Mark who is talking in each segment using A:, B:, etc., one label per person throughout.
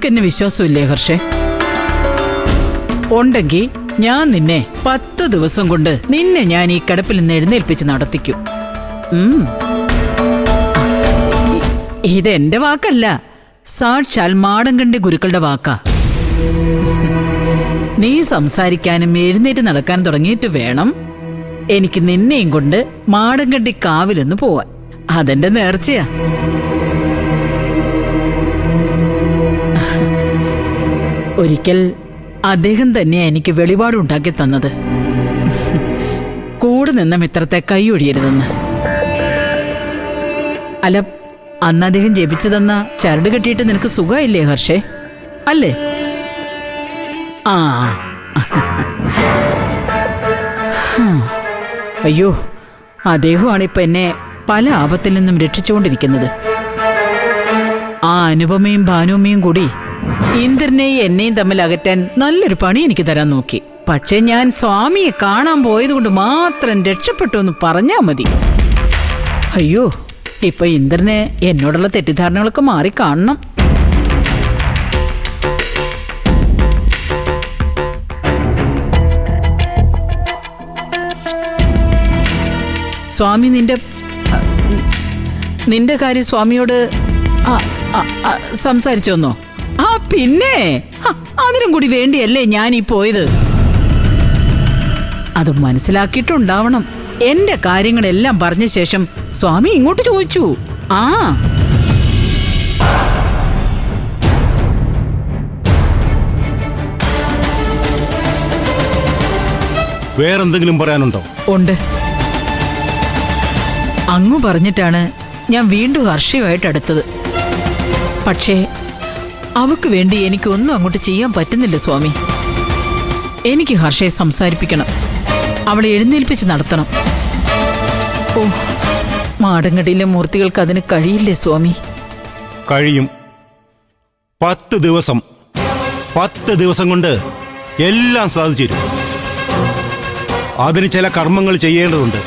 A: നിനക്കെന്നെ വിശ്വാസമില്ലേ ഹർഷേ? ഉണ്ടെങ്കിൽ ഞാൻ നിന്നെ 10 ദിവസം കൊണ്ട് നിന്നെ ഞാൻ ഈ കിടപ്പിൽ നിന്ന് എഴുന്നേൽപ്പിച്ച് നടത്തിക്കും. ഇതെന്റെ വാക്കല്ല, സാക്ഷാൽ മാടങ്കണ്ടി ഗുരുക്കളുടെ വാക്കാ. നീ സംസാരിക്കാനും എഴുന്നേറ്റ് നടക്കാൻ തുടങ്ങിയിട്ട് വേണം എനിക്ക് നിന്നെയും കൊണ്ട് മാടങ്കണ്ടി കാവിലൊന്ന് പോവാൻ. അതെന്റെ നേർച്ചയാ. ഒരിക്കൽ അദ്ദേഹം തന്നെയാ എനിക്ക് വെളിപാടുണ്ടാക്കി തന്നത്, കൂടെ നിന്ന മിത്രത്തെ കൈയൊഴിയരുതെന്ന്. അല്ല, അന്ന് അദ്ദേഹം ജപിച്ചു തന്ന ചരട് കെട്ടിയിട്ട് നിനക്ക് സുഖമില്ലേ ഹർഷേ? അല്ലേ? ആ അയ്യോ, അദ്ദേഹമാണിപ്പോ എന്നെ പല ആപത്തിൽ നിന്നും രക്ഷിച്ചുകൊണ്ടിരിക്കുന്നത്. ആ അനുപമയും ഭാനുമ്മയും കൂടി ഇന്ദ്രനെയും എന്നെയും തമ്മിൽ അകറ്റാൻ നല്ലൊരു പണി എനിക്ക് തരാൻ നോക്കി. പക്ഷെ ഞാൻ സ്വാമിയെ കാണാൻ പോയതുകൊണ്ട് മാത്രം രക്ഷപ്പെട്ടു എന്ന് പറഞ്ഞാ മതി. അയ്യോ, ഇപ്പൊ ഇന്ദ്രന് എന്നോടുള്ള തെറ്റിദ്ധാരണകളൊക്കെ മാറി കാണണം. സ്വാമി നിന്റെ കാര്യം സ്വാമിയോട് സംസാരിച്ചോന്നോ? ആ പിന്നെ അതിനും കൂടി വേണ്ടിയല്ലേ ഞാനീ പോയത്. അത് മനസ്സിലാക്കിയിട്ടുണ്ടാവണം. എന്റെ കാര്യങ്ങളെല്ലാം പറഞ്ഞ ശേഷം സ്വാമി ഇങ്ങോട്ട് ചോദിച്ചു.
B: വേറെന്തെങ്കിലും പറയാനുണ്ടോ?
A: ഉണ്ട്. അങ്ങ് പറഞ്ഞിട്ടാണ് ഞാൻ വീണ്ടും ഹർഷയുമായിട്ട് അടുത്തത്. പക്ഷേ അവക്ക് വേണ്ടി എനിക്കൊന്നും അങ്ങോട്ട് ചെയ്യാൻ പറ്റുന്നില്ല സ്വാമി. എനിക്ക് ഹർഷയെ സംസാരിപ്പിക്കണം, അവളെ എഴുന്നേൽപ്പിച്ച് നടത്തണം. ഓ, മാടങ്കടിയിലെ മൂർത്തികൾക്ക് അതിന് കഴിയില്ലേ സ്വാമി?
B: കഴിയും. 10 ദിവസം 10 ദിവസം കൊണ്ട് എല്ലാം സാധിച്ചു. അതിന് ചില കർമ്മങ്ങൾ ചെയ്യേണ്ടതുണ്ട്.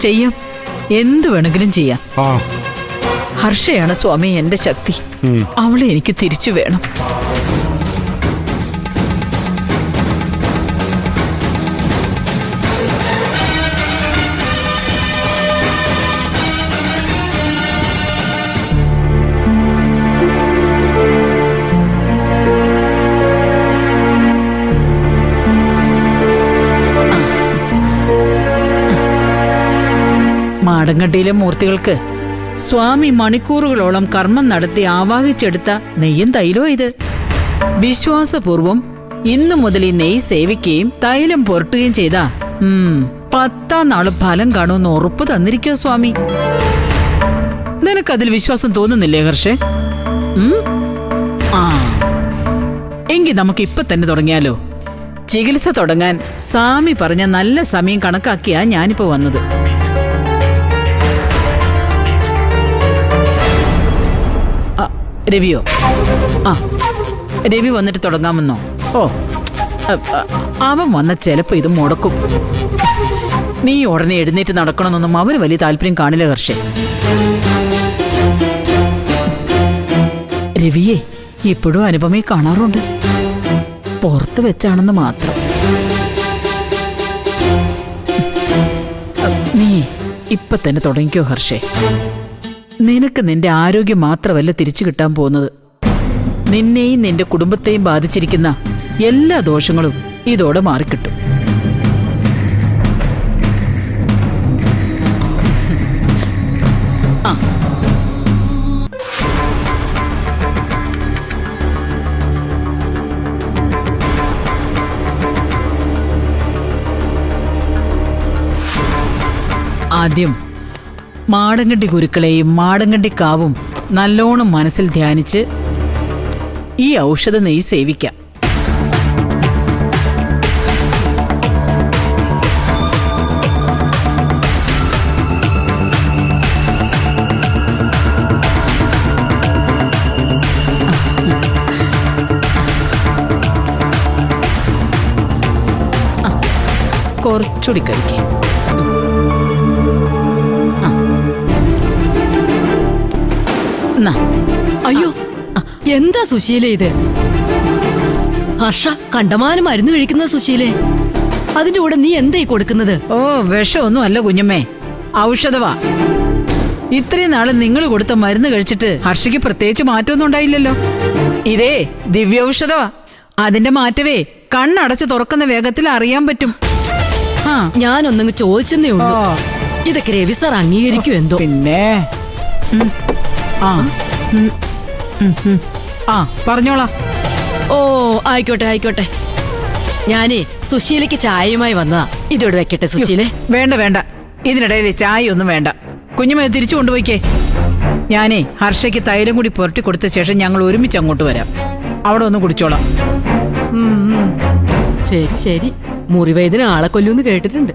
A: ചെയ്യാം, എന്തു വേണമെങ്കിലും ചെയ്യാം. ഹർഷയാണ് സ്വാമി എന്റെ ശക്തി. അവളെ എനിക്ക് തിരിച്ചു വേണം. മാടങ്കണ്ടിയിലെ മൂർത്തികൾക്ക് സ്വാമി മണിക്കൂറുകളോളം കർമ്മം നടത്തി ആവാഹിച്ചെടുത്ത നെയ്യും തൈലോ ഇത്. വിശ്വാസപൂർവം ഇന്നു മുതൽ ഈ നെയ്യ് സേവിക്കുകയും തൈലം പുരട്ടുകയും ചെയ്താ 10-ാം നാള് ഫലം കാണുമെന്ന് ഉറപ്പ് തന്നിരിക്കോ സ്വാമി. നിനക്കതിൽ വിശ്വാസം തോന്നുന്നില്ലേ ഹർഷേ? എങ്കിൽ നമുക്ക് ഇപ്പൊ തന്നെ തുടങ്ങിയാലോ? ചികിത്സ തുടങ്ങാൻ സ്വാമി പറഞ്ഞ നല്ല സമയം കണക്കാക്കിയാ ഞാനിപ്പോ വന്നത്. രവിയോ? രവി വന്നിട്ട് തുടങ്ങാമെന്നോ? ഓ, അവൻ വന്ന ചിലപ്പോ ഇത് മുടക്കും. നീ ഉടനെ എഴുന്നേറ്റ് നടക്കണമെന്നൊന്നും അവന് വലിയ താല്പര്യം കാണില്ല ഹർഷേ. രവിയെ ഇപ്പോഴും അനുപമയെ കാണാറുണ്ട്, പുറത്ത് വെച്ചാണെന്ന് മാത്രം. നീ ഇപ്പൊ തന്നെ തുടങ്ങിക്കോ ഹർഷേ. നിനക്ക് നിന്റെ ആരോഗ്യം മാത്രമല്ല തിരിച്ചു കിട്ടാൻ പോകുന്നത്, നിന്നെയും നിന്റെ കുടുംബത്തെയും ബാധിച്ചിരിക്കുന്ന എല്ലാ ദോഷങ്ങളും ഇതോടെ മാറിക്കിട്ടും. ആദ്യം മാടങ്കണ്ടി ഗുരുക്കളെയും മാടങ്കണ്ടി കാവും നല്ലോണം മനസ്സിൽ ധ്യാനിച്ച് ഈ ഔഷധ നെയ്യ് സേവിക്കാം. കുറച്ചുകൂടി കഴിക്കേ.
C: അയ്യോ, എന്താ സുശീല ഇത്? ഹർഷ കണ്ടമാനം മരുന്ന് കഴിക്കുന്ന സുശീലേ, അതിന്റെ കൂടെ നീ എന്തായി കൊടുക്കുന്നത്?
A: ഓ, വിഷമൊന്നും അല്ല കുഞ്ഞമ്മേ, ഔഷധവാ. ഇത്രയും നാള് നിങ്ങൾ കൊടുത്ത മരുന്ന് കഴിച്ചിട്ട് ഹർഷയ്ക്ക് പ്രത്യേകിച്ച് മാറ്റമൊന്നും ഉണ്ടായില്ലല്ലോ. ഇതേ ദിവ്യൌഷധവാ. അതിന്റെ മാറ്റവേ കണ്ണടച്ച് തുറക്കുന്ന വേഗത്തിൽ അറിയാൻ പറ്റും. ആ,
C: ഞാനൊന്നങ്ങ് ചോദിച്ചെന്നേ ഉള്ളൂ.
A: ഓ.
C: ഇതൊക്കെ രവി സാർ അംഗീകരിക്കും എന്തോ.
A: പിന്നെ ആ ആ പറഞ്ഞോളാ.
C: ഓ, ആയിക്കോട്ടെ ആയിക്കോട്ടെ. ഞാനേ സുശീലയ്ക്ക് ചായയുമായി വന്നതാ. ഇതോടെ വെക്കട്ടെ സുശീലേ.
A: വേണ്ട വേണ്ട, ഇതിനിടയിൽ ചായ ഒന്നും വേണ്ട. കുഞ്ഞുമേ തിരിച്ചു കൊണ്ടുപോയിക്കേ. ഞാനേ ഹർഷയ്ക്ക് തൈലം കൂടി പുരട്ടി കൊടുത്ത ശേഷം ഞങ്ങൾ ഒരുമിച്ച് അങ്ങോട്ട് വരാം. അവിടെ ഒന്ന് കുടിച്ചോളാം.
C: ശരി ശരി. മുറിവേദന ആളെ കൊല്ലൂന്ന് കേട്ടിട്ടുണ്ട്.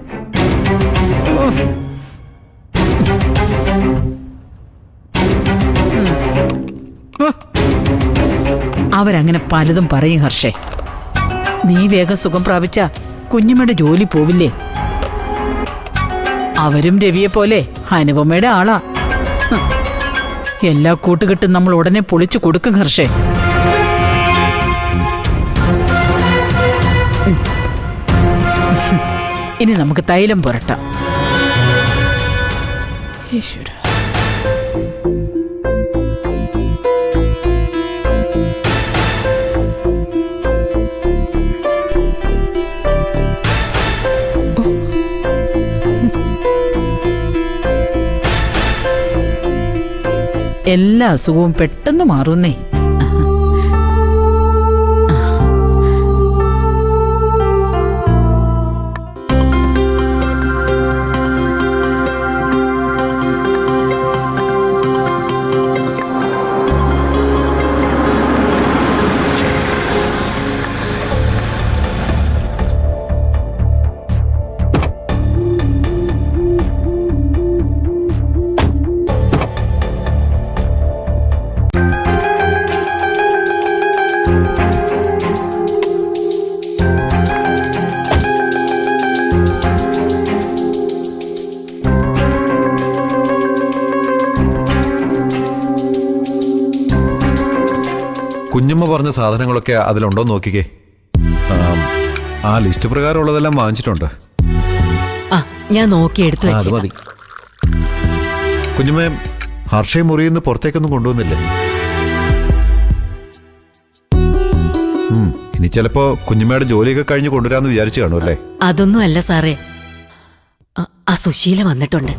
A: അവരങ്ങനെ പലതും പറയും ഹർഷേ. നീ വേഗം സുഖം പ്രാപിച്ച കുഞ്ഞുമ്മയുടെ ജോലി പോവില്ലേ? അവരും രവിയെ പോലെ അനുപമയുടെ ആളാ. എല്ലാ കൂട്ടുകെട്ടും നമ്മൾ ഉടനെ പൊളിച്ചു കൊടുക്കും ഹർഷേ. ഇനി നമുക്ക് തൈലം പുരട്ടാം. ഈശ്വര, എല്ലാ അസുഖവും പെട്ടെന്ന് മാറുന്നേ.
D: കുഞ്ഞമ്മ പറഞ്ഞ സാധനങ്ങളൊക്കെ അതിലുണ്ടോ നോക്കിക്കേ. ആ ലിസ്റ്റ് പ്രകാരം ഉള്ളതെല്ലാം വാങ്ങിച്ചിട്ടുണ്ട്.
C: ആ, ഞാൻ നോക്കി എടുത്തു
D: അത് മതി. കുഞ്ഞമ്മ ഹർഷയെ മുറിയിൽ നിന്ന് പുറത്തേക്കൊന്നും കൊണ്ടുവന്നില്ലേ? ഇനി ചിലപ്പോ കുഞ്ഞമ്മയുടെ ജോലിയൊക്കെ കഴിഞ്ഞ് കൊണ്ടുവരാന്ന് വിചാരിച്ചു കാണും അല്ലേ?
C: അതൊന്നും അല്ല സാറേ. ആ സുശീല വന്നിട്ടുണ്ട്.